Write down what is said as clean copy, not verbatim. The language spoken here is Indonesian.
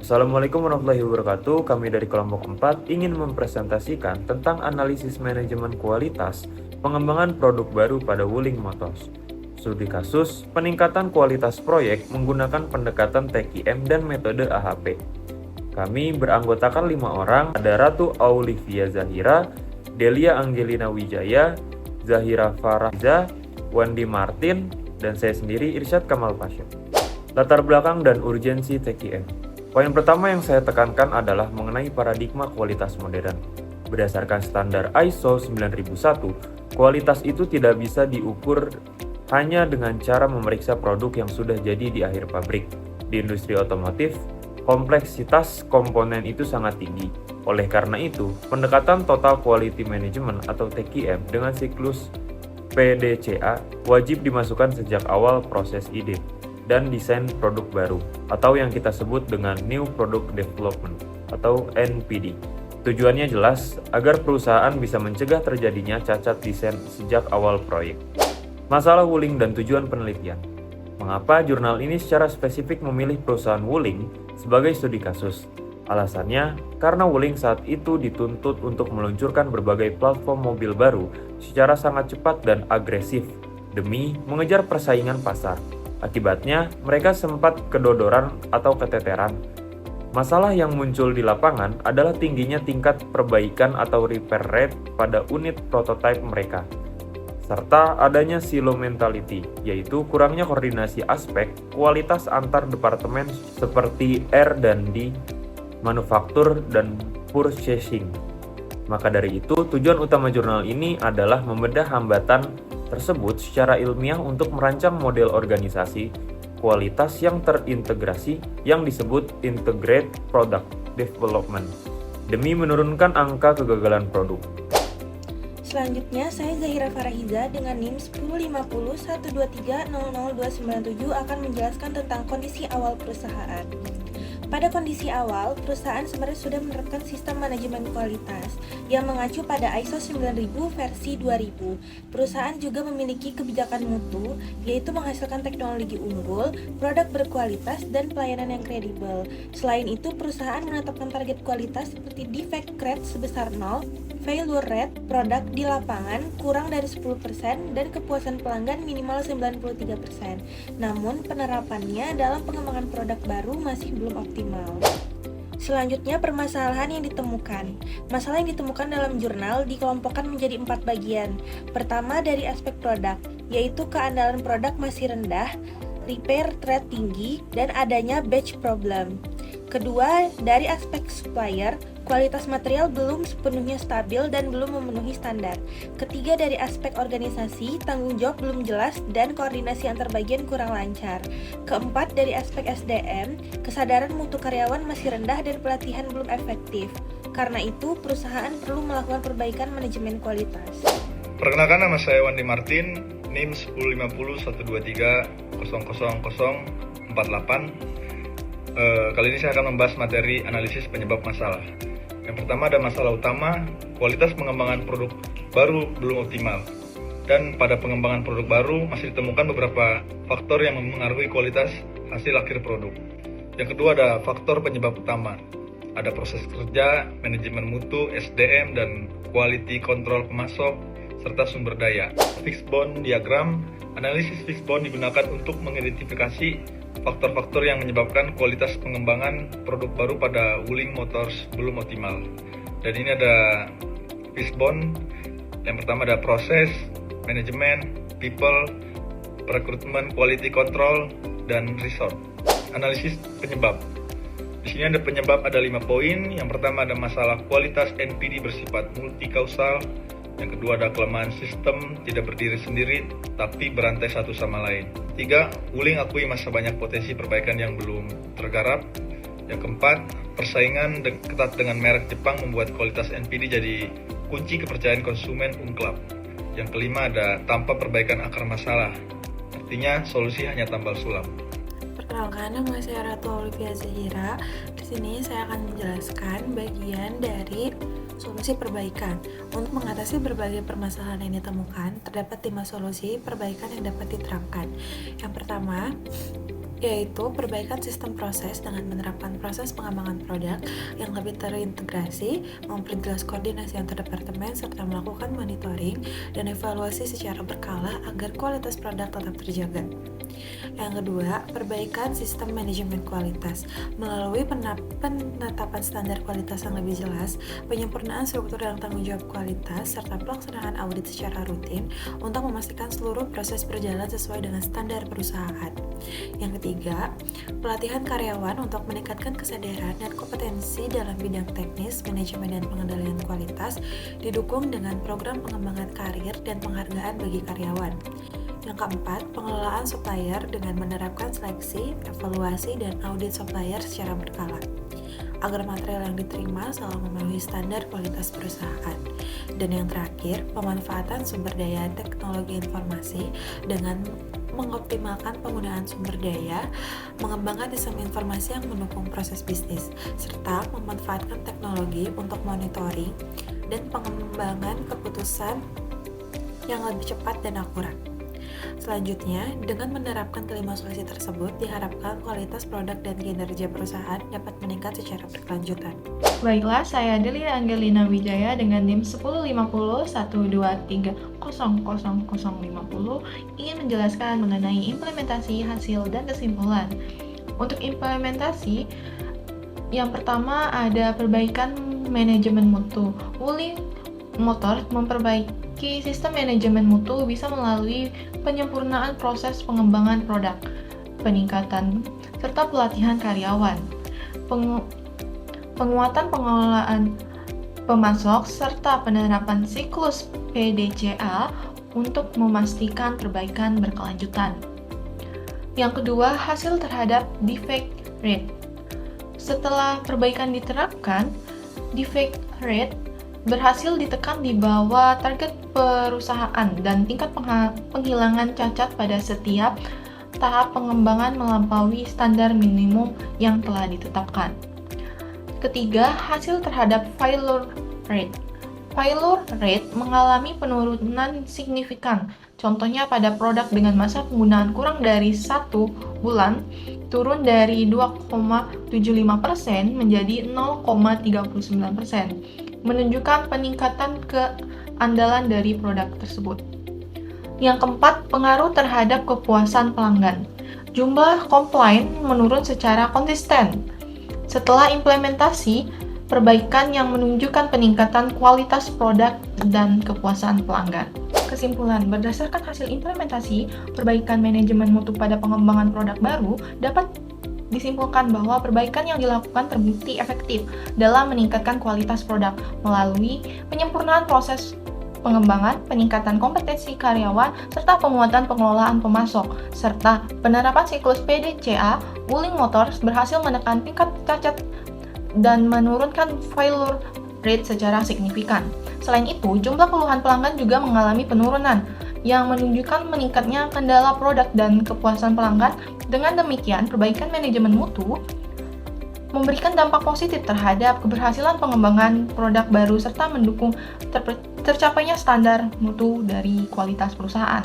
Assalamualaikum warahmatullahi wabarakatuh. Kami dari kelompok 4 ingin mempresentasikan tentang analisis manajemen kualitas pengembangan produk baru pada Wuling Motors. Studi kasus peningkatan kualitas proyek menggunakan pendekatan TQM dan metode AHP. Kami beranggotakan 5 orang, ada Ratu Aulivia Zahira, Delia Angelina Wijaya, Zahira Farahiza, Wandi Martin, dan saya sendiri Irsyad Kamal Pasha. Latar belakang dan urgensi TQM. Poin pertama yang saya tekankan adalah mengenai paradigma kualitas modern. Berdasarkan standar ISO 9001, kualitas itu tidak bisa diukur hanya dengan cara memeriksa produk yang sudah jadi di akhir pabrik. Di industri otomotif, kompleksitas komponen itu sangat tinggi. Oleh karena itu, pendekatan Total Quality Management atau TQM dengan siklus PDCA wajib dimasukkan sejak awal proses ide dan desain produk baru, atau yang kita sebut dengan New Product Development, atau NPD. Tujuannya jelas, agar perusahaan bisa mencegah terjadinya cacat desain sejak awal proyek. Masalah Wuling dan tujuan penelitian. Mengapa jurnal ini secara spesifik memilih perusahaan Wuling sebagai studi kasus? Alasannya, karena Wuling saat itu dituntut untuk meluncurkan berbagai platform mobil baru secara sangat cepat dan agresif, demi mengejar persaingan pasar. Akibatnya, mereka sempat kedodoran atau keteteran. Masalah yang muncul di lapangan adalah tingginya tingkat perbaikan atau repair rate pada unit prototipe mereka, serta adanya silo mentality, yaitu kurangnya koordinasi aspek kualitas antar departemen seperti R&D, manufaktur, dan purchasing. Maka dari itu, tujuan utama jurnal ini adalah membedah hambatan tersebut secara ilmiah untuk merancang model organisasi kualitas yang terintegrasi yang disebut Integrated Product Development demi menurunkan angka kegagalan produk. Selanjutnya, saya Zahira Farahiza dengan NIM 105012300297 akan menjelaskan tentang kondisi awal perusahaan. Pada kondisi awal, perusahaan sebenarnya sudah menerapkan sistem manajemen kualitas yang mengacu pada ISO 9000 versi 2000. Perusahaan juga memiliki kebijakan mutu, yaitu menghasilkan teknologi unggul, produk berkualitas, dan pelayanan yang kredibel. Selain itu, perusahaan menetapkan target kualitas seperti defect rate sebesar 0, failure rate produk di lapangan kurang dari 10%, dan kepuasan pelanggan minimal 93%. Namun, penerapannya dalam pengembangan produk baru masih belum optimal. Selanjutnya, permasalahan yang ditemukan. Masalah yang ditemukan dalam jurnal dikelompokkan menjadi 4 bagian. Pertama, dari aspek produk, yaitu keandalan produk masih rendah, repair rate tinggi, dan adanya batch problem. Kedua, dari aspek supplier, kualitas material belum sepenuhnya stabil dan belum memenuhi standar. Ketiga, dari aspek organisasi, tanggung jawab belum jelas dan koordinasi antar bagian kurang lancar. Keempat, dari aspek SDM, kesadaran mutu karyawan masih rendah dan pelatihan belum efektif. Karena itu, perusahaan perlu melakukan perbaikan manajemen kualitas. Perkenalkan, nama saya Wandi Martin, NIM 105012300048. Kali ini saya akan membahas materi analisis penyebab masalah. Yang pertama ada masalah utama, kualitas pengembangan produk baru belum optimal. Dan pada pengembangan produk baru masih ditemukan beberapa faktor yang mempengaruhi kualitas hasil akhir produk. Yang kedua ada faktor penyebab utama. Ada proses kerja, manajemen mutu, SDM, dan quality control pemasok, serta sumber daya. Fishbone diagram, analisis fishbone digunakan untuk mengidentifikasi faktor-faktor yang menyebabkan kualitas pengembangan produk baru pada Wuling Motors belum optimal. Dan ini ada fishbone. Yang pertama ada proses, manajemen, people, rekrutmen, quality control, dan resource. Analisis penyebab. Di sini ada penyebab ada 5 poin. Yang pertama ada masalah kualitas NPD bersifat multikausal. Yang kedua ada kelemahan sistem tidak berdiri sendiri tapi berantai satu sama lain. 3. Wuling akui masih banyak potensi perbaikan yang belum tergarap. Yang keempat, persaingan ketat dengan merek Jepang membuat kualitas NPD jadi kunci kepercayaan konsumen ungklap. Yang kelima ada tanpa perbaikan akar masalah. Artinya solusi hanya tambal sulam. Perkenalkan, nama saya Ratu Aulivia Zahira. Di sini saya akan menjelaskan bagian dari solusi perbaikan. Untuk mengatasi berbagai permasalahan yang ditemukan, terdapat 5 solusi perbaikan yang dapat diterapkan. Yang pertama, yaitu perbaikan sistem proses dengan menerapkan proses pengembangan produk yang lebih terintegrasi, memperjelas koordinasi antar departemen, serta melakukan monitoring dan evaluasi secara berkala agar kualitas produk tetap terjaga. Yang kedua, perbaikan sistem manajemen kualitas melalui penetapan standar kualitas yang lebih jelas, penyempurnaan struktur dan tanggung jawab kualitas, serta pelaksanaan audit secara rutin untuk memastikan seluruh proses berjalan sesuai dengan standar perusahaan. Yang ketiga, pelatihan karyawan untuk meningkatkan kesadaran dan kompetensi dalam bidang teknis, manajemen, dan pengendalian kualitas didukung dengan program pengembangan karir dan penghargaan bagi karyawan. Yang keempat, pengelolaan supplier dengan menerapkan seleksi, evaluasi, dan audit supplier secara berkala agar material yang diterima selalu memenuhi standar kualitas perusahaan. Dan yang terakhir, pemanfaatan sumber daya teknologi informasi dengan mengoptimalkan penggunaan sumber daya, mengembangkan sistem informasi yang mendukung proses bisnis, serta memanfaatkan teknologi untuk monitoring dan pengembangan keputusan yang lebih cepat dan akurat. Selanjutnya, dengan menerapkan kelima solusi tersebut, diharapkan kualitas produk dan kinerja perusahaan dapat meningkat secara berkelanjutan. Baiklah, saya Delia Angelina Wijaya dengan NIM 105012300050 ingin menjelaskan mengenai implementasi, hasil, dan kesimpulan. Untuk implementasi, yang pertama ada perbaikan manajemen mutu. Wuling Motors memperbaiki sistem manajemen mutu bisa melalui penyempurnaan proses pengembangan produk, peningkatan serta pelatihan karyawan, penguatan pengelolaan pemasok, serta penerapan siklus PDCA untuk memastikan perbaikan berkelanjutan. Yang kedua, hasil terhadap defect rate. Setelah perbaikan diterapkan, defect rate berhasil ditekan di bawah target perusahaan dan tingkat penghilangan cacat pada setiap tahap pengembangan melampaui standar minimum yang telah ditetapkan. Ketiga, hasil terhadap failure rate. Failure rate mengalami penurunan signifikan. Contohnya pada produk dengan masa penggunaan kurang dari 1 bulan, turun dari 2,75% menjadi 0,39%, menunjukkan peningkatan keandalan dari produk tersebut. Yang keempat, pengaruh terhadap kepuasan pelanggan. Jumlah komplain menurun secara konsisten. Setelah implementasi, perbaikan yang menunjukkan peningkatan kualitas produk dan kepuasan pelanggan. Kesimpulan, berdasarkan hasil implementasi, perbaikan manajemen mutu pada pengembangan produk baru dapat disimpulkan bahwa perbaikan yang dilakukan terbukti efektif dalam meningkatkan kualitas produk melalui penyempurnaan proses pengembangan, peningkatan kompetensi karyawan, serta penguatan pengelolaan pemasok, serta penerapan siklus PDCA. Wuling Motors berhasil menekan tingkat cacat dan menurunkan failure rate secara signifikan. Selain itu, jumlah keluhan pelanggan juga mengalami penurunan yang menunjukkan meningkatnya kendala produk dan kepuasan pelanggan. Dengan demikian, perbaikan manajemen mutu memberikan dampak positif terhadap keberhasilan pengembangan produk baru serta mendukung tercapainya standar mutu dari kualitas perusahaan.